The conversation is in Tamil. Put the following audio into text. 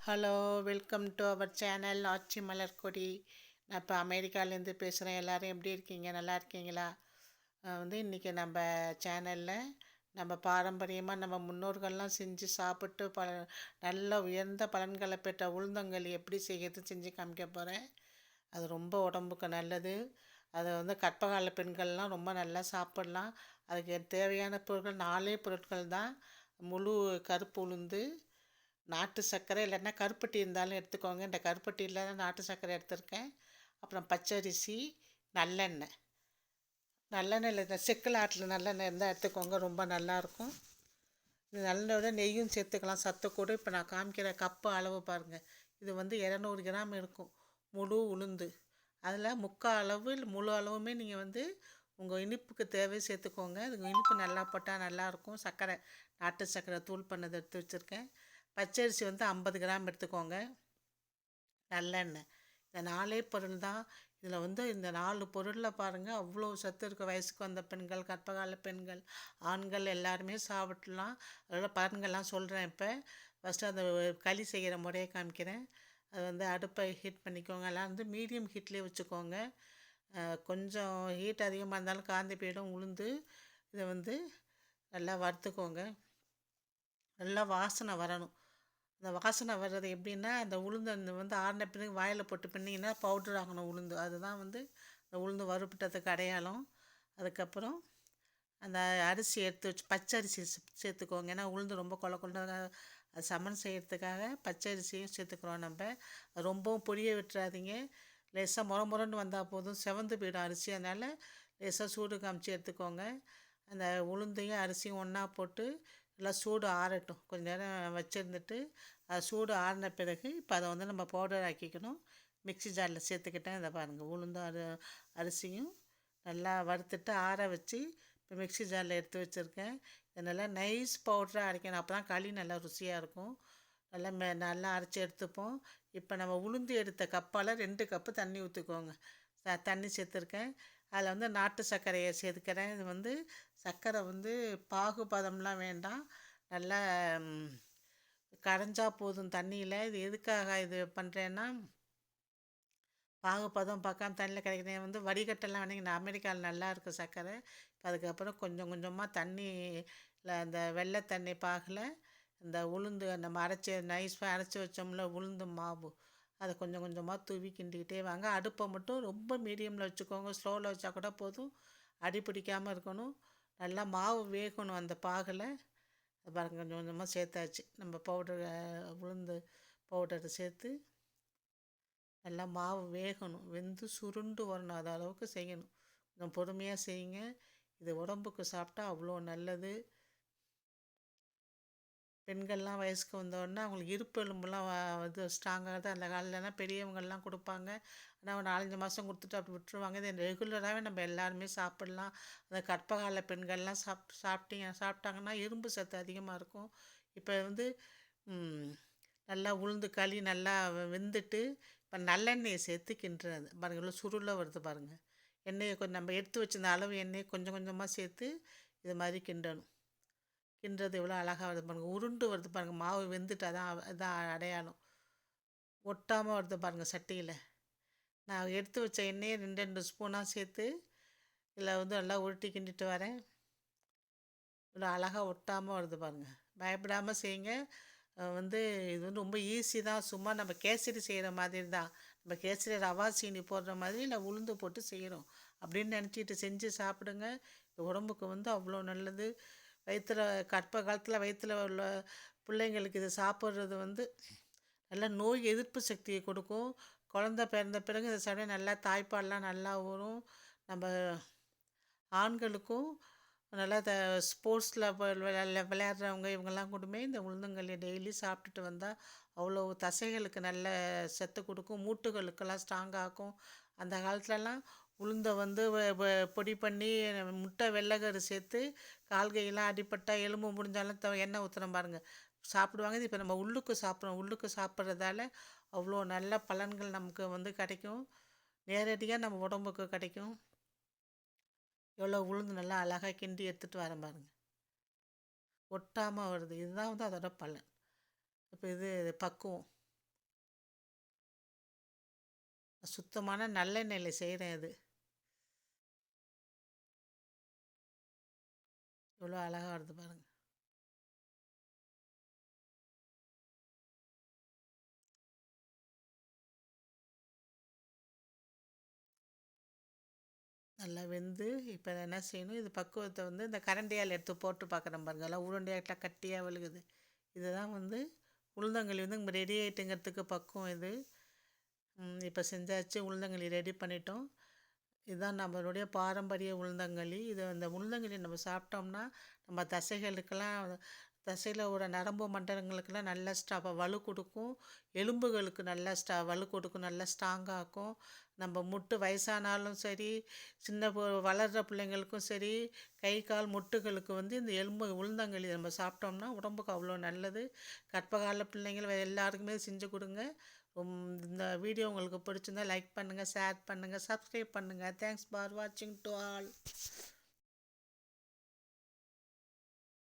Hello, welcome to our channel Aachi Malarkodi. நான் இப்போ அமெரிக்காலேருந்து பேசுகிறேன். எல்லோரும் எப்படி இருக்கீங்க? நல்லா இருக்கீங்களா? இன்றைக்கி நம்ம சேனலில் நம்ம பாரம்பரியமாக நம்ம முன்னோர்கள்லாம் செஞ்சு சாப்பிட்டு நல்ல உயர்ந்த பலன்களை பெற்ற உளுந்தங்களி எப்படி செய்கிறது செஞ்சு காமிக்க போகிறேன். அது ரொம்ப உடம்புக்கு நல்லது. அதை கர்ப்பகால பெண்கள்லாம் ரொம்ப நல்லா சாப்பிட்லாம். அதுக்கு தேவையான பொருட்கள் 4 பொருட்கள் தான். முழு கருப்பு உளுந்து, நாட்டு சர்க்கரை இல்லைன்னா கருப்பட்டி இருந்தாலும் எடுத்துக்கோங்க. இந்த கருப்பட்டியில் நாட்டு சர்க்கரை எடுத்திருக்கேன். அப்புறம் பச்சரிசி, நல்லெண்ணெய். நல்லெண்ணெயில் இந்த செக்கில் ஆட்டில் நல்லெண்ணெய் இருந்தால் எடுத்துக்கோங்க, ரொம்ப நல்லாயிருக்கும். இந்த நல்லெண்ணெயோட நெய்யும் சேர்த்துக்கலாம், சத்து கூட. இப்போ நான் காமிக்கிற கப்பு அளவு பாருங்கள். இது 200 கிராம் இருக்கும் முழு உளுந்து. அதில் முக்கால் அளவு முழு அளவுமே நீங்கள் உங்கள் இனிப்புக்கு தேவை சேர்த்துக்கோங்க. அதுக்கு இனிப்பு நல்லா போட்டால் நல்லாயிருக்கும். சர்க்கரை, நாட்டு சர்க்கரை தூள் பண்ணதை எடுத்து வச்சுருக்கேன். பச்சரிசி 50 கிராம் எடுத்துக்கோங்க. நல்லெண்ணெய். இந்த 4 பொருள் தான். இதில் இந்த 4 பொருளில் பாருங்கள் அவ்வளோ சத்து இருக்குது. வயசுக்கு வந்த பெண்கள், கர்ப்பகால பெண்கள், ஆண்கள் எல்லாருமே சாப்பிட்லாம். அதோட பலன்கள்லாம் சொல்கிறேன். இப்போ ஃபஸ்ட்டு அந்த களி செய்கிற முறையை காமிக்கிறேன். அது அடுப்பை ஹீட் பண்ணிக்கோங்க. எல்லாம் மீடியம் ஹீட்லேயே வச்சுக்கோங்க. கொஞ்சம் ஹீட் அதிகமாக இருந்தாலும் காந்தி போயிடும் உளுந்து. இதை நல்லா வறுத்துக்கோங்க. நல்லா வாசனை வரணும். அந்த வாசனை வர்றது எப்படின்னா, அந்த உளுந்து ஆறின பிறகு வாயில் போட்டு பின்னிங்கன்னா பவுட்ரு ஆகணும் உளுந்து. அதுதான் அந்த உளுந்து வறுபட்டதுக்கு அடையாளம். அதுக்கப்புறம் அந்த அரிசி எடுத்து வச்சு பச்சரிசி சேர்த்துக்கோங்க. ஏன்னா உளுந்து ரொம்ப கொல சமன் செய்கிறதுக்காக பச்சரிசியும் சேர்த்துக்கிறோம் நம்ம. ரொம்பவும் பொரிய விட்டுறாதீங்க. லேசாக முறன்னு வந்தால் போதும், செவந்து போயிடும் அரிசி. அதனால் லேசாக சூடு காமிச்சு எடுத்துக்கோங்க. அந்த உளுந்தையும் அரிசியும் ஒன்றா போட்டு நல்லா சூடு ஆறட்டும். கொஞ்சம் நேரம் வச்சுருந்துட்டு அது சூடு ஆறின பிறகு இப்போ அதை நம்ம பவுடர் ஆக்கிக்கணும். மிக்ஸி ஜாரில் சேர்த்துக்கிட்டேன். இதை பாருங்கள், உளுந்தும் அரிசியும் நல்லா வறுத்துட்டு ஆற வச்சு இப்போ மிக்ஸி ஜாரில் எடுத்து வச்சுருக்கேன். இதை நல்லா நைஸ் பவுடராக அரைக்கணும். அப்போ தான் களி நல்லா ருசியாக இருக்கும். நல்லா அரைச்சி எடுத்துப்போம். இப்போ நம்ம உளுந்து எடுத்த கப்பால் 2 கப்பு தண்ணி ஊற்றிக்கோங்க. தண்ணி சேர்த்துருக்கேன். அதில் நாட்டு சர்க்கரையை சேர்த்துக்கிறேன். இது சர்க்கரை பாகுபதம்லாம் வேண்டாம், நல்லா கரைஞ்சா போதும் தண்ணியில். இது எதுக்காக இது பண்ணுறேன்னா, பாகுபதம் பார்க்காம தண்ணியில் கிடைக்கிறேன் வடிகட்டெல்லாம் வேணுங்க. அமெரிக்காவில் நல்லா இருக்குது சர்க்கரை. அதுக்கப்புறம் கொஞ்சம் கொஞ்சமாக தண்ணியில் அந்த வெள்ளை தண்ணி பாகில் இந்த உளுந்து நம்ம நைஸாக அரைச்சி வச்சோம்ல உளுந்து மாவு, அதை கொஞ்சம் கொஞ்சமாக தூவி கிண்டிக்கிட்டே வாங்க. அடுப்பை மட்டும் ரொம்ப மீடியமில் வச்சுக்கோங்க. ஸ்லோவில் வச்சா கூட போதும், அடி பிடிக்காமல் இருக்கணும். நல்லா மாவு வேகணும் அந்த பாகில். பாருங்கள், கொஞ்சம் கொஞ்சமாக சேர்த்தாச்சு. நம்ம உளுந்து பவுடரை சேர்த்து நல்லா மாவு வேகணும், வெந்து சுருண்டு வரணும். அது அளவுக்கு செய்யணும். கொஞ்சம் பொறுமையாக செய்யுங்க. இது உடம்புக்கு சாப்பிட்டா அவ்வளோ நல்லது. பெண்கள்லாம் வயசுக்கு வந்தோடனே அவங்களுக்கு இருப்பு எலும்புலாம் ஸ்ட்ராங்காக தான் அந்த காலத்துலலாம் பெரியவங்கள்லாம் கொடுப்பாங்க. ஆனால் ஒரு 4-5 மாதம் கொடுத்துட்டு அப்படி விட்டுருவாங்க. இதை ரெகுலராகவே நம்ம எல்லாருமே சாப்பிட்லாம். அந்த கர்ப்பகால பெண்கள்லாம் சாப்பிட்டாங்கன்னா இரும்பு சத்து அதிகமாக இருக்கும். இப்போ நல்லா உளுந்து களி நல்லா வெந்துட்டு இப்போ நல்லெண்ணெயை சேர்த்து கிண்டுறது பாருங்கள். இவ்வளோ சுருள வருது பாருங்கள். எண்ணெயை கொஞ்சம் நம்ம எடுத்து வச்சிருந்த அளவு எண்ணெயை கொஞ்சம் கொஞ்சமாக சேர்த்து இது மாதிரி கிண்டணும். கிண்டுறது எவ்வளோ அழகாக வருது பாருங்கள். உருண்டு வருது பாருங்கள். மாவு வெந்துட்டு அதான் அடையாளம். ஒட்டாமல் வருது பாருங்கள் சட்டியில். நான் எடுத்து வச்ச எண்ணெயை 2 ஸ்பூனாக சேர்த்து இதில் நல்லா உருட்டி கிண்டிட்டு வரேன். இவ்வளோ அழகாக ஒட்டாமல் வருது பாருங்கள். பயப்படாமல் செய்யுங்க. இது ரொம்ப ஈஸி தான். சும்மா நம்ம கேசரி செய்கிற மாதிரி தான். நம்ம கேசரி ரவா சீனி போடுற மாதிரி இல்லை உளுந்து போட்டு செய்கிறோம் அப்படின்னு நினச்சிட்டு செஞ்சு சாப்பிடுங்க. உடம்புக்கு அவ்வளோ நல்லது. கர்ப்ப காலத்தில் வயிற்றில் உள்ள பிள்ளைங்களுக்கு இது சாப்பிட்றது நல்லா நோய் எதிர்ப்பு சக்தியை கொடுக்கும். குழந்த பிறந்த பிறகு இதை சாப்பிட நல்லா தாய்ப்பால்லாம் நல்லா வரும். நம்ம ஆண்களுக்கும் நல்லா ஸ்போர்ட்ஸில் விளையாடுறவங்க இவங்கெல்லாம் கூடமே இந்த உளுந்தங்களி டெய்லி சாப்பிட்டுட்டு வந்தால் அவ்வளோ தசைகளுக்கு நல்ல சத்து கொடுக்கும். மூட்டுகளுக்கெல்லாம் ஸ்ட்ராங்காகும். அந்த காலத்துலலாம் உளுந்தை பொடி பண்ணி முட்டை வெள்ளைக்கரு சேர்த்து கால்கையெல்லாம் அடிப்பட்டால் எலும்பு முடிஞ்சாலும் எண்ணெய் ஊற்றுறோம் பாருங்கள், சாப்பிடுவாங்க. இது இப்போ நம்ம உள்ளுக்கு சாப்பிட்றோம். உள்ளுக்கு சாப்பிட்றதால அவ்வளோ நல்ல பலன்கள் நமக்கு கிடைக்கும். நேரடியாக நம்ம உடம்புக்கு கிடைக்கும். எவ்வளோ உளுந்து நல்லா அழகாக கிண்டி எடுத்துகிட்டு வரேன் பாருங்கள். ஒட்டாமல் வருது. இதுதான் அதோட பலன். இப்போ இது பக்குவம். சுத்தமான நல்லெண்ணெயில் செய்கிறேன் இது. எவ்வளோ அழகாக வருது பாருங்கள். நல்லா வெந்து இப்போ என்ன செய்யணும், இது பக்குவத்தை வந்து இந்த கரண்டியால் எடுத்து போட்டு பார்க்குறேன் பாருங்க, எல்லாம் உருண்டையாட்டா கட்டியாக விழுகுது. இதுதான் வந்து உளுந்தங்களி வந்து ரெடி ஆகிட்டுங்கிறதுக்கு பக்குவம் இது. இப்போ செஞ்சாச்சு, உளுந்தங்களி ரெடி பண்ணிட்டோம். இதுதான் நம்மளுடைய பாரம்பரிய உளுந்தங்களி. இது அந்த உளுந்தங்களி நம்ம சாப்பிட்டோம்னா நம்ம தசையில் ஒரு நரம்பு மண்டலங்களுக்கெல்லாம் நல்ல வலு கொடுக்கும். எலும்புகளுக்கு நல்ல வலு கொடுக்கும், நல்ல ஸ்ட்ராங்காகும். நம்ம முட்டு வயசானாலும் சரி, வளர்கிற பிள்ளைங்களுக்கும் சரி, கை கால் முட்டுகளுக்கு வந்து இந்த உளுந்தங்களி நம்ம சாப்பிட்டோம்னா உடம்புக்கு அவ்வளோ நல்லது. கர்ப்பகால பிள்ளைங்கள் எல்லாருக்குமே செஞ்சு கொடுங்க. இந்த வீடியோ உங்களுக்கு பிடிச்சிருந்தா லைக் பண்ணுங்கள், ஷேர் பண்ணுங்கள், சப்ஸ்கிரைப் பண்ணுங்கள். தேங்க்ஸ் ஃபார் வாட்சிங் டு ஆல்.